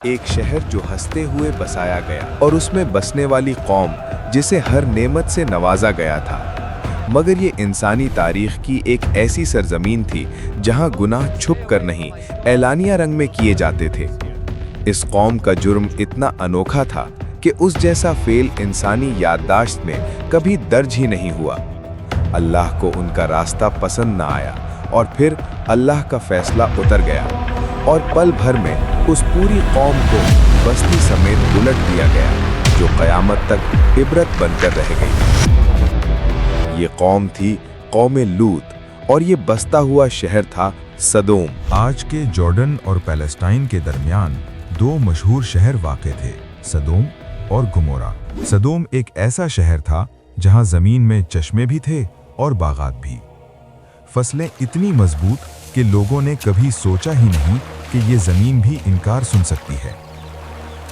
ایک शहर जो हंसते हुए बसाया गया और उसमें बसने वाली कौम जिसे हर नेमत से नवाजा गया था। मगर ये इंसानी तारीख की एक ऐसी सरजमीन थी जहां गुनाह छुप कर नहीं, ऐलानिया रंग में किए जाते थे। इस कौम का जुर्म इतना अनोखा था कि उस जैसा फेल इंसानी याददाश्त में कभी दर्ज ही नहीं हुआ। अल्लाह को उनका रास्ता पसंद न आया और फिर अल्लाह का फैसला उतर गया और पल भर में उस पूरी कौम को बस्ती समेत उलट दिया गया, जो क़यामत तक इबरत बनकर रह गई। ये कौम थी कौम लूत और ये बसता हुआ शहर था सदोम। आज के जॉर्डन और पैलेस्टाइन के दरमियान दो मशहूर शहर वाक़े थे, सदोम और गुमोरा। सदोम एक ऐसा शहर था जहां ज़मीन में चश्मे भी थे और बागात भी। फसलें इतनी मजबूत कि लोगों ने कभी सोचा ही नहीं कि ये ज़मीन भी इनकार सुन सकती है।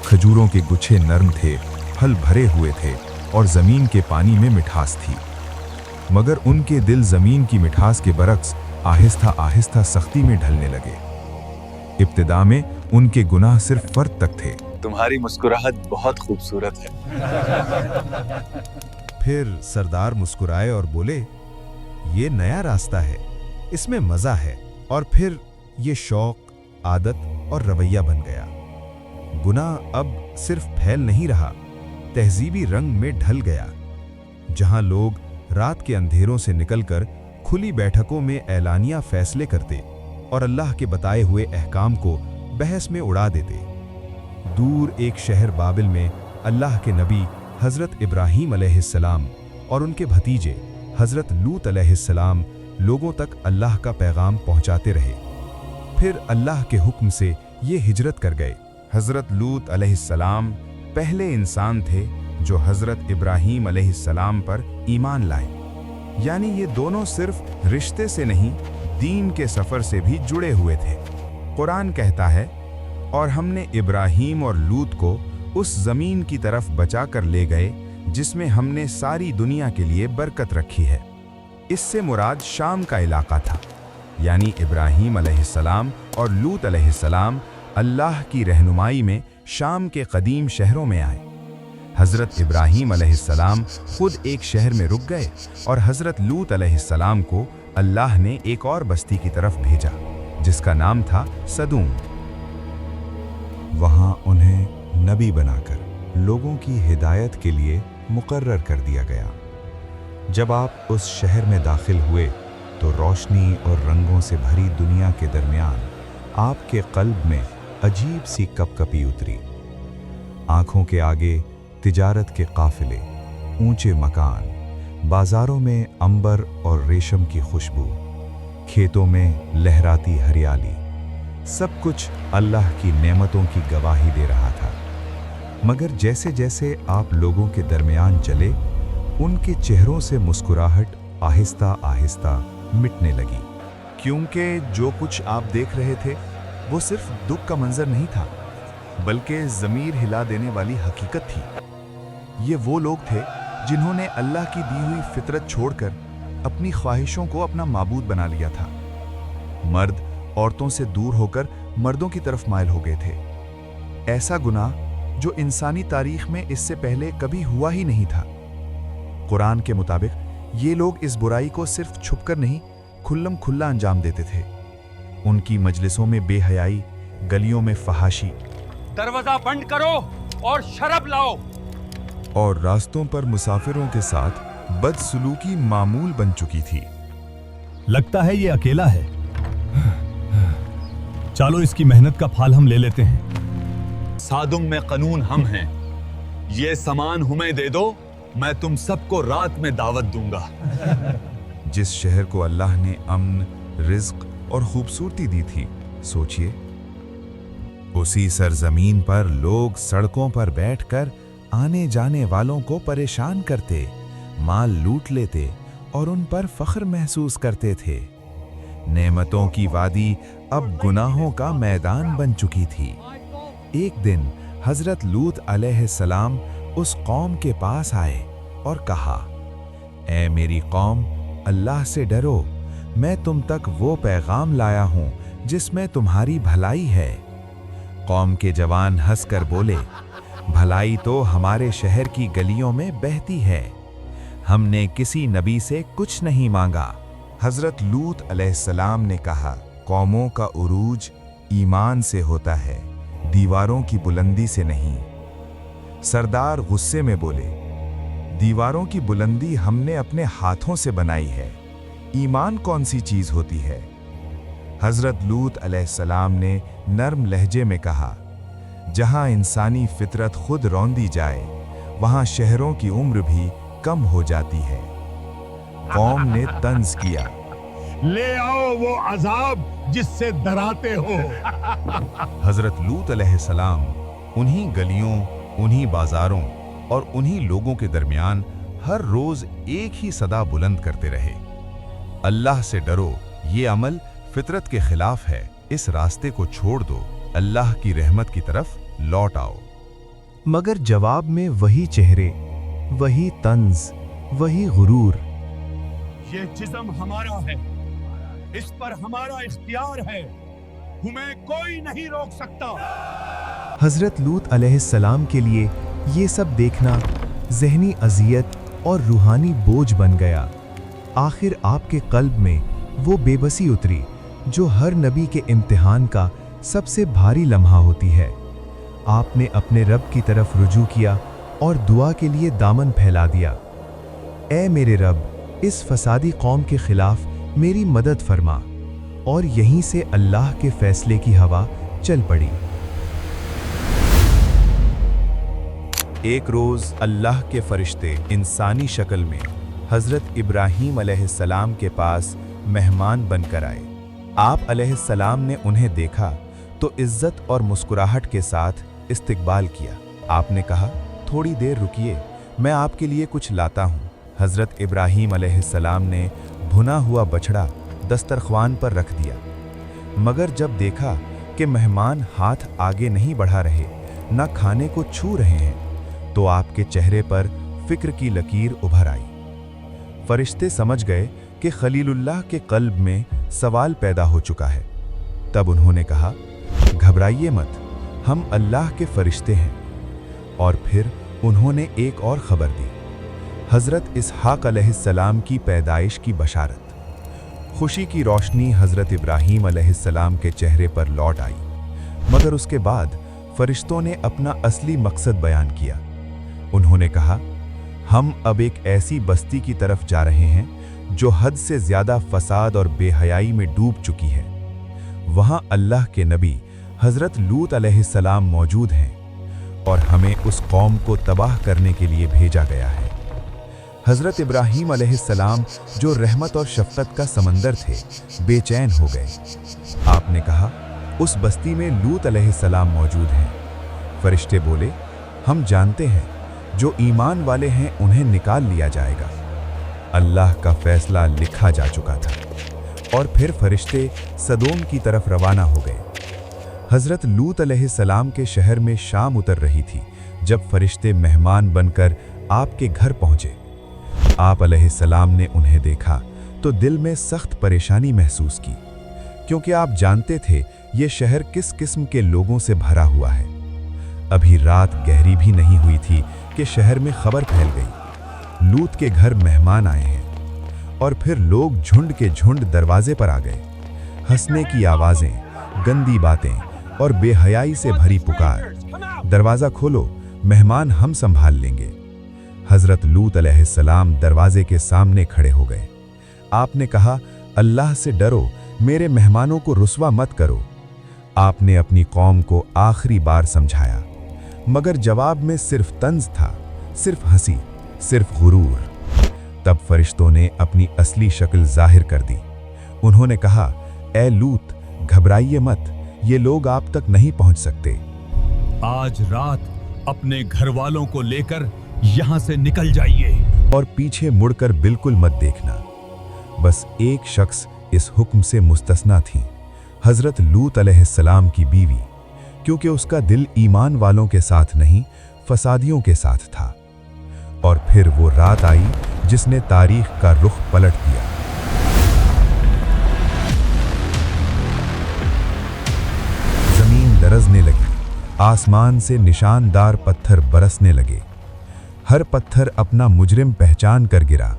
खजूरों के गुच्छे नरम थे, फल भरे हुए थे और ज़मीन के पानी में मिठास थी। मगर उनके दिल ज़मीन की मिठास के बरक्स आहिस्ता आहिस्ता सख्ती में ढलने लगे। इब्तिदा में उनके गुनाह सिर्फ फर्द तक थे। तुम्हारी मुस्कुराहट बहुत खूबसूरत है। फिर सरदार मुस्कुराए और बोले, ये नया रास्ता है, इसमें मज़ा है। और फिर ये शौक, आदत और रवैया बन गया। गुनाह अब सिर्फ फैल नहीं रहा, तहजीबी रंग में ढल गया। जहां लोग रात के अंधेरों से निकलकर खुली बैठकों में ऐलानिया फैसले करते और अल्लाह के बताए हुए अहकाम को बहस में उड़ा देते। दूर एक शहर बाबिल में अल्लाह के नबी हज़रत इब्राहीम अलैहिस्सलाम और उनके भतीजे हज़रत लूत अलैहिस्सलाम लोगों तक अल्लाह का पैगाम पहुंचाते रहे। फिर अल्लाह के हुक्म से ये हिजरत कर गए। हज़रत लूत अलैहिस्सलाम पहले इंसान थे जो हज़रत इब्राहीम अलैहिस्सलाम पर ईमान लाए। यानी ये दोनों सिर्फ रिश्ते से नहीं, दीन के सफ़र से भी जुड़े हुए थे। कुरान कहता है, और हमने इब्राहीम और लूत को उस ज़मीन की तरफ बचा कर ले गए जिसमें हमने सारी दुनिया के लिए बरकत रखी है। इससे मुराद शाम का इलाका था। यानी इब्राहीम अलैहिस्सलाम और लूत अलैहिस्सलाम अल्लाह की रहनुमाई में शाम के कदीम शहरों में आए। हज़रत इब्राहीम अलैहिस्सलाम खुद एक शहर में रुक गए और हज़रत लूत अलैहिस्सलाम को अल्लाह ने एक और बस्ती की तरफ भेजा जिसका नाम था सदूम। वहाँ उन्हें नबी बनाकर लोगों की हिदायत के लिए मुकर्रर कर दिया गया। जब आप उस शहर में दाखिल हुए तो रोशनी और रंगों से भरी दुनिया के दरमियान आपके कल्ब में अजीब सी कपकपी उतरी। आंखों के आगे तिजारत के काफिले, ऊंचे मकान, बाजारों में अंबर और रेशम की खुशबू, खेतों में लहराती हरियाली, सब कुछ अल्लाह की नेमतों की गवाही दे रहा था। मगर जैसे जैसे आप लोगों के दरमियान चले, उनके चेहरों से मुस्कुराहट आहिस्ता आहिस्ता मिटने लगी। क्योंकि जो कुछ आप देख रहे थे वो सिर्फ दुख का मंजर नहीं था, बल्कि ज़मीर हिला देने वाली हकीकत थी। ये वो लोग थे जिन्होंने अल्लाह की दी हुई फितरत छोड़कर अपनी ख्वाहिशों को अपना माबूद बना लिया था। मर्द औरतों से दूर होकर मर्दों की तरफ माइल हो गए थे। ऐसा गुनाह जो इंसानी तारीख में इससे पहले कभी हुआ ही नहीं था। कुरान के मुताबिक ये लोग इस बुराई को सिर्फ छुपकर नहीं, खुल्लम खुल्ला अंजाम देते थे। उनकी मजलिसों में बेहयाई, गलियों में फहाशी, दरवाजा बंद करो और शराब लाओ, और रास्तों पर मुसाफिरों के साथ बदसलूकी मामूल बन चुकी थी। लगता है ये अकेला है। चलो इसकी मेहनत का फल हम ले लेते हैं। सादुम में कानून हम हैं। ये सामान हमें दे दो, मैं तुम सबको रात में दावत दूंगा। जिस शहर को अल्लाह ने अमन, रिज्क और खूबसूरती दी थी, सोचिए, उसी सरजमीन पर लोग सड़कों पर बैठकर आने जाने वालों को परेशान करते, माल लूट लेते और उन पर फख्र महसूस करते थे। नेमतों की वादी अब गुनाहों का मैदान बन चुकी थी। एक दिन हज़रत लूत अलैहिस्सलाम उस कौम के पास आए और कहा, ऐ मेरी कौम, अल्लाह से डरो, मैं तुम तक वो पैगाम लाया हूँ जिसमें तुम्हारी भलाई है। कौम के जवान हंसकर बोले, भलाई तो हमारे शहर की गलियों में बहती है, हमने किसी नबी से कुछ नहीं मांगा। हजरत लूत अलैहिस्सलाम ने कहा, कौमों का उरूज ईमान से होता है, दीवारों की बुलंदी से नहीं। सरदार गुस्से में बोले, दीवारों की बुलंदी हमने अपने हाथों से बनाई है, ईमान कौन सी चीज होती है? हजरत लूत अलैहिस्सलाम ने नर्म लहजे में कहा, जहां इंसानी फितरत खुद रौंदी जाए, वहां शहरों की उम्र भी कम हो जाती है। कौम ने तंज किया, ले आओ वो अजाब जिससे डराते हो। हजरत लूत अलैहिस्सलाम उन्हीं गलियों, उन्हीं बाजारों और उन्हीं लोगों के दरमियान हर रोज एक ही सदा बुलंद करते रहे, अल्लाह से डरो, ये अमल फितरत के खिलाफ है, इस रास्ते को छोड़ दो, अल्लाह की रहमत की तरफ लौट आओ। मगर जवाब में वही चेहरे, वही तंज, वही गुरूर। ये जिस्म हमारा है, इस पर हमारा इख्तियार है, हमें कोई नहीं रोक सकता। हजरत लूत अलैहिस्सलाम के लिए ये सब देखना ज़हनी अज़ियत और रूहानी बोझ बन गया। आखिर आपके कल्ब में वो बेबसी उतरी जो हर नबी के इम्तिहान का सबसे भारी लम्हा होती है। आपने अपने रब की तरफ रुजू किया और दुआ के लिए दामन फैला दिया, ऐ मेरे रब, इस फसादी कौम के खिलाफ मेरी मदद फरमा। और यहीं से अल्लाह के फैसले की हवा चल पड़ी। एक रोज अल्लाह के फरिश्ते इंसानी शक्ल में हजरत इब्राहीम अलैहिस्सलाम के पास मेहमान बनकर आए। आप अलैहिस्सलाम ने उन्हें देखा तो इज्जत और मुस्कुराहट के साथ इस्तकबाल किया। आपने कहा, थोड़ी देर रुकिए, मैं आपके लिए कुछ लाता हूँ। हजरत इब्राहीम अलैहिस्सलाम ने भुना हुआ बछड़ा दस्तरख्वान पर रख दिया, मगर जब देखा कि मेहमान हाथ आगे नहीं बढ़ा रहे, न खाने को छू रहे हैं, तो आपके चेहरे पर फिक्र की लकीर उभर आई। फरिश्ते समझ गए कि खलीलुल्लाह के कल्ब में सवाल पैदा हो चुका है। तब उन्होंने कहा, घबराइए मत, हम अल्लाह के फरिश्ते हैं। और फिर उन्होंने एक और खबर दी, हजरत इसहाक अलैहिस्सलाम की पैदाइश की बशारत। खुशी की रोशनी हजरत इब्राहीम अलैहिस्सलाम के चेहरे पर लौट आई, मगर उसके बाद फरिश्तों ने अपना असली मकसद बयान किया। उन्होंने कहा, हम अब एक ऐसी बस्ती की तरफ जा रहे हैं जो हद से ज्यादा फसाद और बेहयाई में डूब चुकी है। वहां अल्लाह के नबी हजरत लूत अलैहिस्सलाम मौजूद हैं और हमें उस कौम को तबाह करने के लिए भेजा गया है। हजरत इब्राहीम अलैहिस्सलाम, जो रहमत और शफकत का समंदर थे, बेचैन हो गए। आपने कहा, उस बस्ती में लूत अलैहिस्सलाम मौजूद हैं। फरिश्ते बोले, हम जानते हैं, जो ईमान वाले हैं उन्हें निकाल लिया जाएगा। अल्लाह का फैसला लिखा जा चुका था। और फिर फरिश्ते सदोम की तरफ रवाना हो गए। हजरत लूत अलैहिस्सलाम के शहर में शाम उतर रही थी जब फरिश्ते मेहमान बनकर आपके घर पहुंचे। आप अलैहिस्सलाम ने उन्हें देखा तो दिल में सख्त परेशानी महसूस की, क्योंकि आप जानते थे ये शहर किस किस्म के लोगों से भरा हुआ है। अभी रात गहरी भी नहीं हुई थी कि शहर में खबर फैल गई, लूत के घर मेहमान आए हैं। और फिर लोग झुंड के झुंड दरवाजे पर आ गए। हंसने की आवाजें, गंदी बातें और बेहयाई से भरी पुकार, दरवाजा खोलो, मेहमान हम संभाल लेंगे। हजरत लूत अलैहिस्सलाम दरवाजे के सामने खड़े हो गए। आपने कहा, अल्लाह से डरो, मेरे मेहमानों को रुस्वा मत करो। आपने अपनी कौम को आखिरी बार समझाया, मगर जवाब में सिर्फ तंज था, सिर्फ हंसी, सिर्फ गुरूर। तब फरिश्तों ने अपनी असली शक्ल जाहिर कर दी। उन्होंने कहा, ए लूत, घबराइए मत, ये लोग आप तक नहीं पहुंच सकते। आज रात अपने घर वालों को लेकर यहां से निकल जाइए और पीछे मुड़कर बिल्कुल मत देखना। बस एक शख्स इस हुक्म से मुस्तस्ना थी, हजरत लूत अलैहिस्सलाम की बीवी, क्योंकि उसका दिल ईमान वालों के साथ नहीं, फसादियों के साथ था। और फिर वो रात आई जिसने तारीख का रुख पलट दिया। जमीन लरजने लगी, आसमान से निशानदार पत्थर बरसने लगे। हर पत्थर अपना मुजरिम पहचान कर गिरा।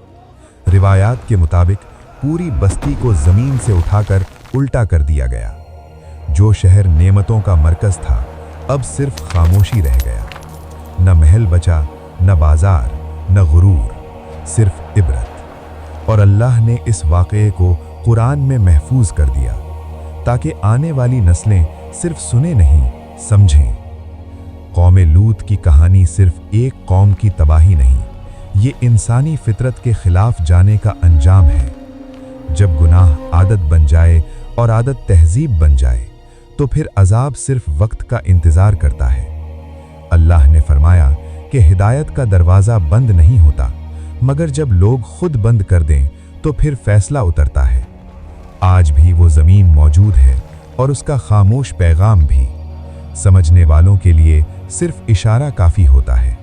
रिवायात के मुताबिक पूरी बस्ती को जमीन से उठाकर उल्टा कर दिया गया। जो शहर नेमतों का मरकज था, अब सिर्फ खामोशी रह गया। न महल बचा, न बाजार, न गुरूर, सिर्फ इबरत। और अल्लाह ने इस वाक़े को कुरान में महफूज कर दिया ताकि आने वाली नस्लें सिर्फ सुने नहीं, समझें। कौमे लूत की कहानी सिर्फ एक कौम की तबाही नहीं, ये इंसानी फितरत के खिलाफ जाने का अंजाम है। जब गुनाह आदत बन जाए और आदत तहजीब बन जाए तो फिर अजाब सिर्फ वक्त का इंतजार करता है। अल्लाह ने फरमाया कि हिदायत का दरवाज़ा बंद नहीं होता, मगर जब लोग खुद बंद कर दें तो फिर फैसला उतरता है। आज भी वो ज़मीन मौजूद है और उसका खामोश पैगाम भी। समझने वालों के लिए सिर्फ इशारा काफ़ी होता है।